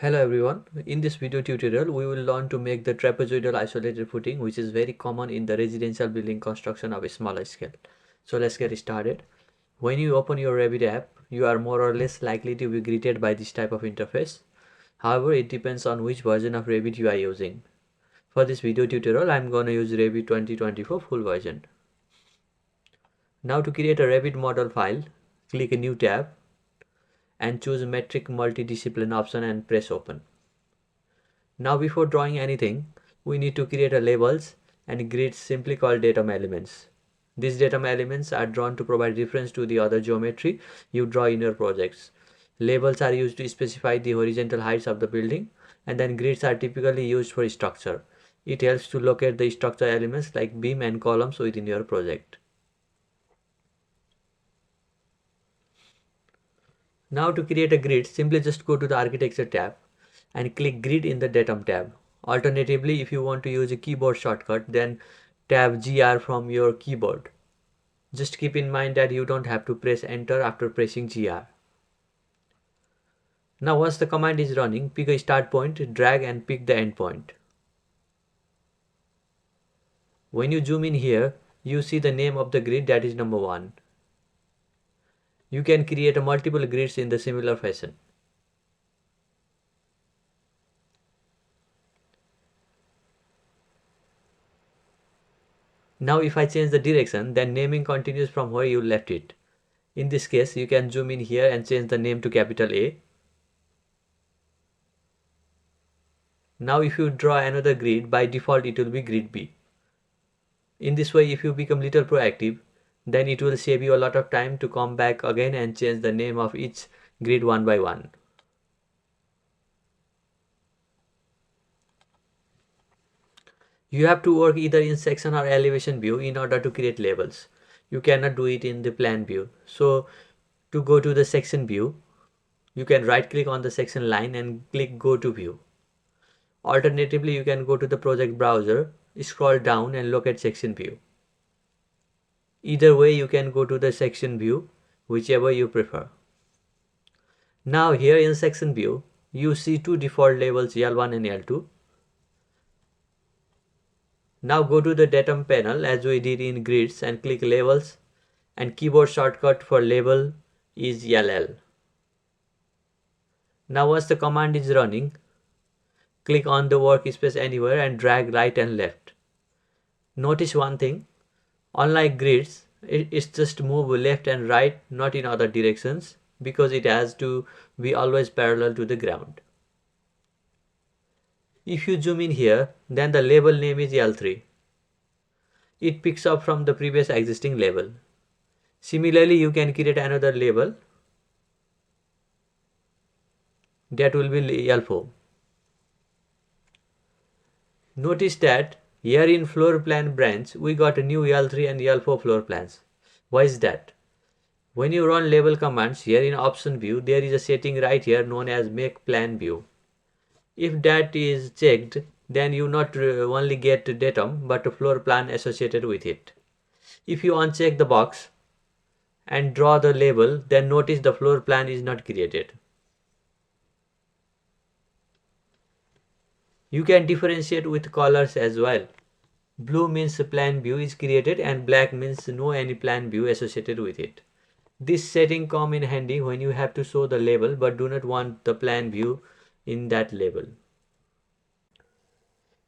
Hello everyone, in this video tutorial we will learn to make the trapezoidal isolated footing, which is very common in the residential building construction of a smaller scale. So let's get started. When you open your Revit app, you are more or less likely to be greeted by this type of interface. However, it depends on which version of Revit you are using. For this video tutorial, I am going to use Revit 2024 full version. Now to create a Revit model file, click a new tab and choose metric multidiscipline option and press open. Now before drawing anything, we need to create a labels and grids simply called datum elements. These datum elements are drawn to provide reference to the other geometry you draw in your projects. Labels are used to specify the horizontal heights of the building, and then grids are typically used for structure. It helps to locate the structure elements like beam and columns within your project. Now to create a grid, simply just go to the architecture tab and click grid in the datum tab. Alternatively, if you want to use a keyboard shortcut, then tab GR from your keyboard. Just keep in mind that you don't have to press enter after pressing GR. Now once the command is running, pick a start point, drag and pick the end point. When you zoom in here, you see the name of the grid, that is number 1. You can create multiple grids in the similar fashion. Now if I change the direction, then naming continues from where you left it. In this case, you can zoom in here and change the name to capital A. Now if you draw another grid, by default it will be grid B. In this way, if you become little proactive, then it will save you a lot of time to come back again and change the name of each grid one by one. You have to work either in section or elevation view in order to create labels. You cannot do it in the plan view. So to go to the section view, you can right click on the section line and click go to view. Alternatively, you can go to the project browser, scroll down and look at section view. Either way, you can go to the section view, whichever you prefer. Now here in section view, you see two default labels L1 and L2. Now go to the datum panel as we did in grids and click labels, and keyboard shortcut for label is LL. Now once the command is running, click on the workspace anywhere and drag right and left. Notice one thing, unlike grids, it's just move left and right, not in other directions, because it has to be always parallel to the ground. If you zoom in here, then the label name is L3. It picks up from the previous existing label. Similarly, you can create another label that will be L4. Notice that here in floor plan branch, we got a new L3 and L4 floor plans. Why is that? When you run label commands here in option view, there is a setting right here known as make plan view. If that is checked, then you not only get datum but a floor plan associated with it. If you uncheck the box and draw the label, then notice the floor plan is not created. You can differentiate with colors as well. Blue means plan view is created and black means no any plan view associated with it. This setting come in handy when you have to show the label but do not want the plan view in that label.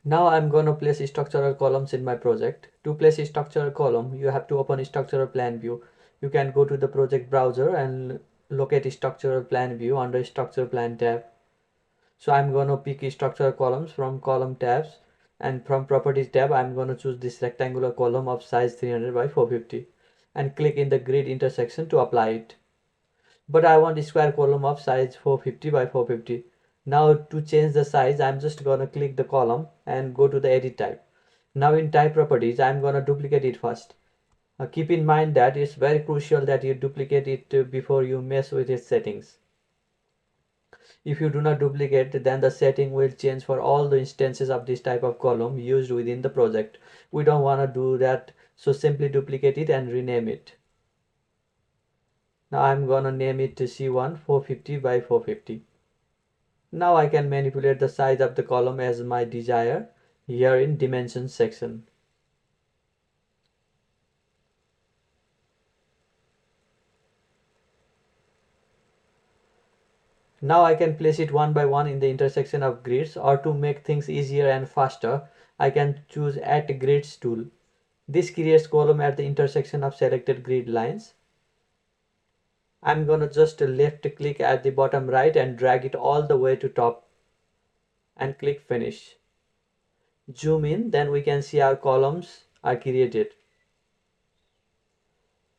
Now I'm going to place structural columns in my project. To place a structural column, you have to open a structural plan view. You can go to the project browser and locate structural plan view under structural plan tab. So I'm going to pick structural columns from column tabs, and from properties tab I'm going to choose this rectangular column of size 300 by 450 and click in the grid intersection to apply it. But I want a square column of size 450 by 450. Now to change the size, I'm just gonna click the column and go to the edit type. Now in type properties, I'm gonna duplicate it first. Keep in mind that it's very crucial that you duplicate it before you mess with its settings. If you do not duplicate, then the setting will change for all the instances of this type of column used within the project. We don't want to do that, so simply duplicate it and rename it. Now I'm gonna name it to C1 450 by 450. Now I can manipulate the size of the column as my desire here in dimensions section. Now I can place it one by one in the intersection of grids, or to make things easier and faster, I can choose Add Grids tool. This creates column at the intersection of selected grid lines. I'm gonna just left click at the bottom right and drag it all the way to top and click finish. Zoom in, then we can see our columns are created.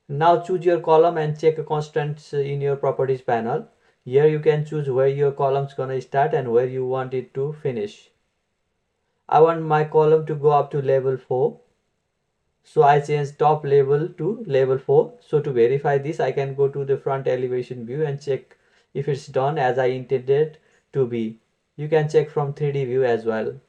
Now choose your column and check constraints in your properties panel. Here you can choose where your column is gonna start and where you want it to finish. I want my column to go up to level 4. So I change top level to level 4. So to verify this, I can go to the front elevation view and check if it's done as I intended to be. You can check from 3D view as well.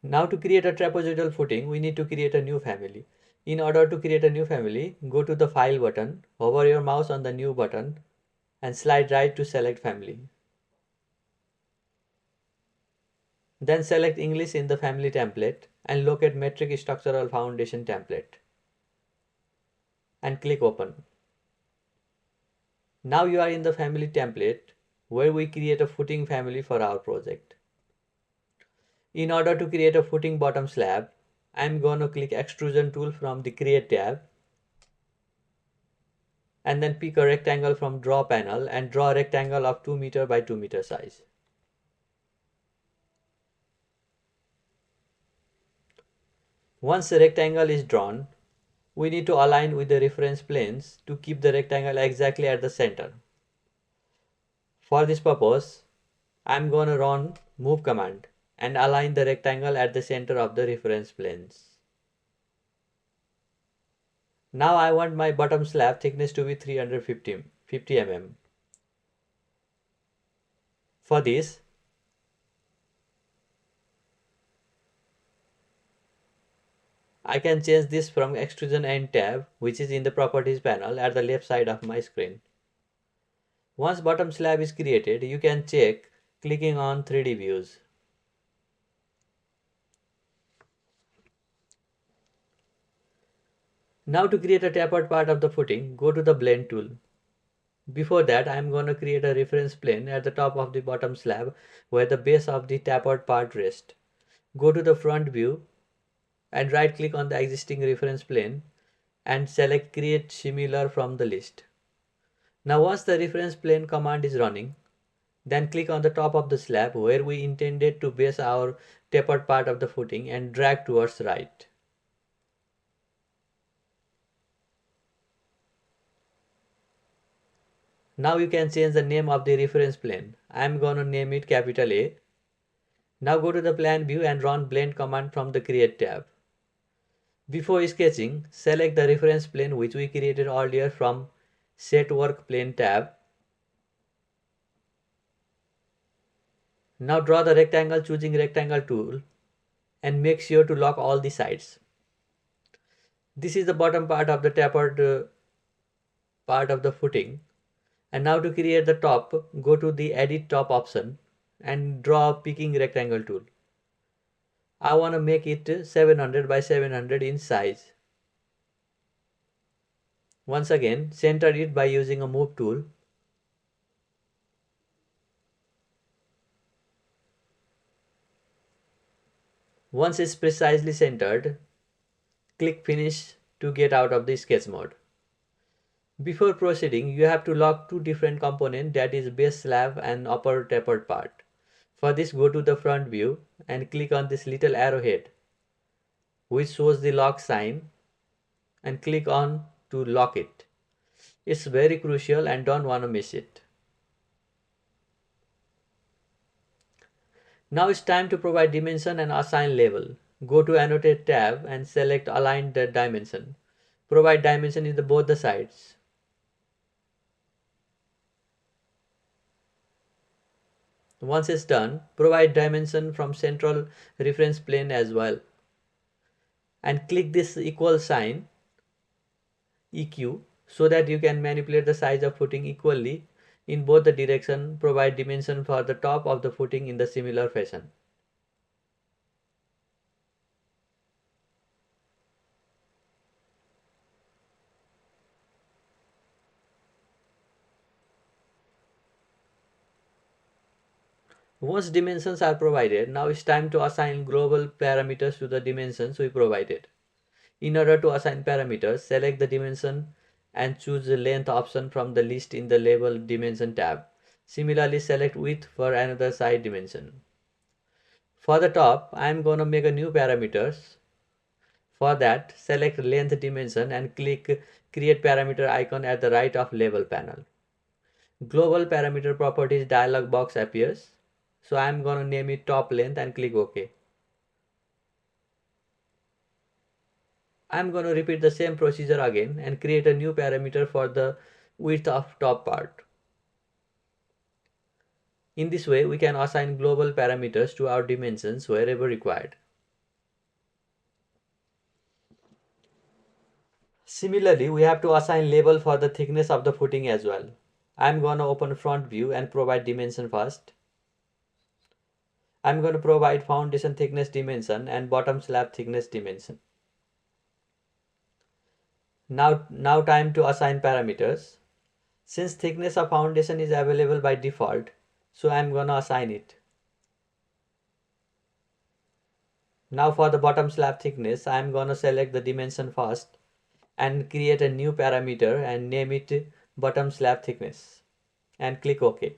Now to create a trapezoidal footing, we need to create a new family. In order to create a new family, go to the File button, hover your mouse on the New button, and slide right to select Family. Then select English in the Family template and locate Metric Structural Foundation template. And click Open. Now you are in the Family template where we create a footing family for our project. In order to create a footing bottom slab, I'm going to click Extrusion tool from the Create tab and then pick a rectangle from Draw panel and draw a rectangle of 2 meter by 2 meter size. Once the rectangle is drawn, we need to align with the reference planes to keep the rectangle exactly at the center. For this purpose, I'm going to run Move command and align the rectangle at the center of the reference planes. Now I want my bottom slab thickness to be 350 mm. For this, I can change this from Extrusion and tab, which is in the Properties panel at the left side of my screen. Once bottom slab is created, you can check clicking on 3D views. Now to create a tapered part of the footing, go to the Blend tool. Before that, I am going to create a reference plane at the top of the bottom slab where the base of the tapered part rests. Go to the front view and right click on the existing reference plane and select Create Similar from the list. Now once the reference plane command is running, then click on the top of the slab where we intended to base our tapered part of the footing and drag towards right. Now you can change the name of the reference plane. I am going to name it capital A. Now go to the plan view and run blend command from the create tab. Before sketching, select the reference plane which we created earlier from set work plane tab. Now draw the rectangle choosing rectangle tool and make sure to lock all the sides. This is the bottom part of the tapered part of the footing. And now to create the top, go to the edit top option and draw a picking rectangle tool. I want to make it 700 by 700 in size. Once again, center it by using a move tool. Once it's precisely centered, click finish to get out of the sketch mode. Before proceeding, you have to lock two different components, that is base slab and upper tapered part. For this, go to the front view and click on this little arrowhead which shows the lock sign and click on to lock it. It's very crucial and don't want to miss it. Now it's time to provide dimension and assign label. Go to Annotate tab and select Align the dimension. Provide dimension in both the sides. Once it's done, provide dimension from central reference plane as well. And click this equal sign EQ so that you can manipulate the size of footing equally in both the direction. Provide dimension for the top of the footing in the similar fashion. Once dimensions are provided, now it's time to assign global parameters to the dimensions we provided. In order to assign parameters, select the dimension and choose the length option from the list in the label dimension tab. Similarly, select width for another side dimension. For the top, I am going to make a new parameters. For that, select length dimension and click create parameter icon at the right of label panel. Global parameter properties dialog box appears. So I am going to name it top length and click OK. I am going to repeat the same procedure again and create a new parameter for the width of top part. In this way, we can assign global parameters to our dimensions wherever required. Similarly, we have to assign label for the thickness of the footing as well. I am going to open front view and provide dimension first. I am going to provide foundation thickness dimension and bottom slab thickness dimension. Now time to assign parameters. Since thickness of foundation is available by default, so I am going to assign it. Now for the bottom slab thickness, I am going to select the dimension first and create a new parameter and name it bottom slab thickness and click OK.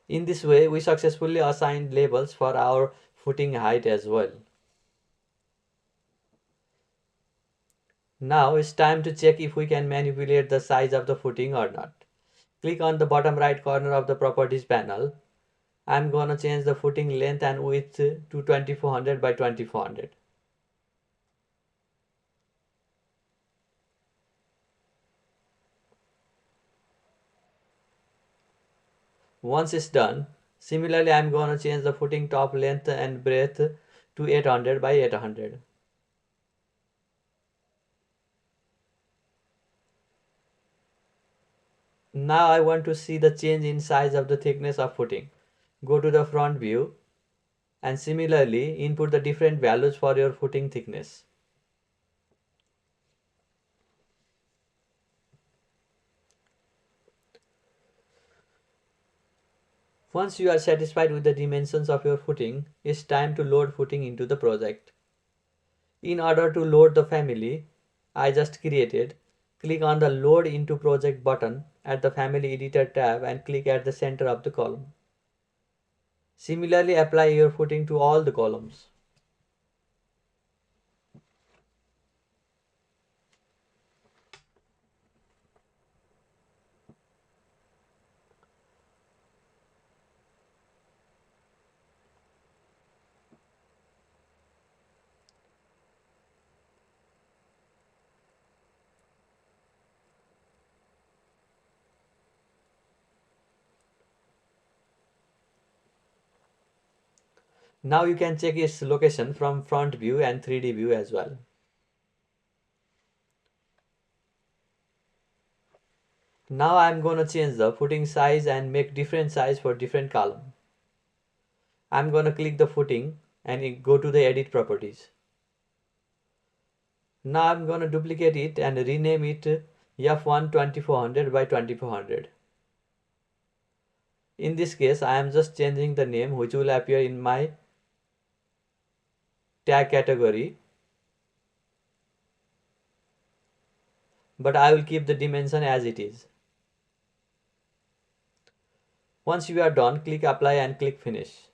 In this way, we successfully assigned labels for our footing height as well. Now it's time to check if we can manipulate the size of the footing or not. Click on the bottom right corner of the properties panel. I'm gonna change the footing length and width to 2400 by 2400. Once it's done, similarly I'm gonna change the footing top length and breadth to 800 by 800. Now I want to see the change in size of the thickness of footing. Go to the front view and similarly input the different values for your footing thickness. Once you are satisfied with the dimensions of your footing, it's time to load footing into the project. In order to load the family I just created, click on the Load into Project button at the Family Editor tab and click at the center of the column. Similarly, apply your footing to all the columns. Now you can check its location from front view and 3D view as well. Now I am going to change the footing size and make different size for different column. I am going to click the footing and go to the edit properties. Now I am going to duplicate it and rename it F1 2400 by 2400. In this case, I am just changing the name which will appear in my tag category, but I will keep the dimension as it is. Once you are done, click apply and click finish.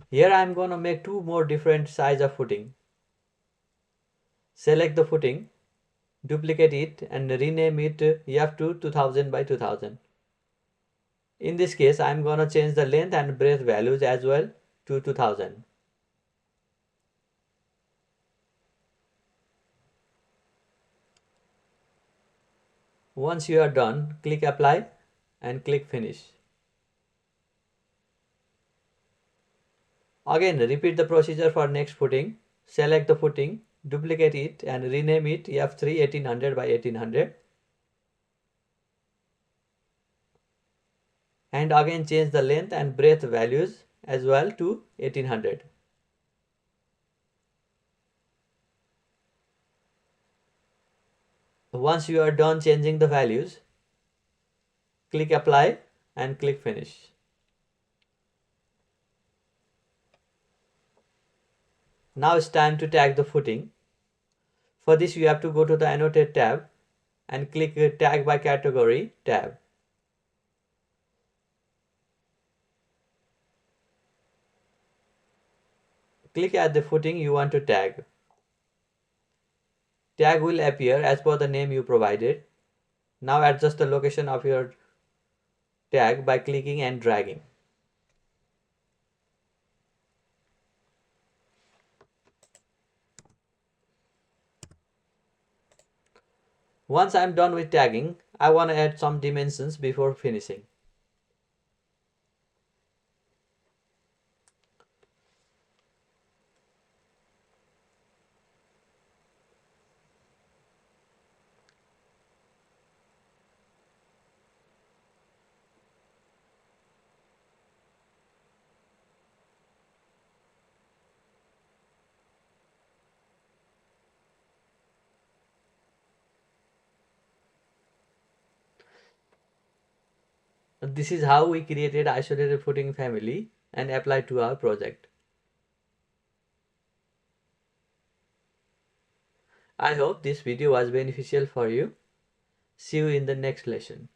Here I am going to make two more different size of footing. Select the footing, duplicate it and rename it F2 2000 by 2000. In this case, I'm gonna change the length and breadth values as well to 2000. Once you are done, click apply and click finish. Again, repeat the procedure for next footing. Select the footing, duplicate it and rename it F3 1800 by 1800. And again change the length and breadth values as well to 1800. Once you are done changing the values, click apply and click finish. Now it's time to tag the footing. For this you have to go to the annotate tab and click tag by category tab. Click at the footing you want to tag. Tag will appear as per the name you provided. Now adjust the location of your tag by clicking and dragging. Once I'm done with tagging, I want to add some dimensions before finishing. This is how we created isolated footing family and applied to our project. I hope this video was beneficial for you. See you in the next lesson.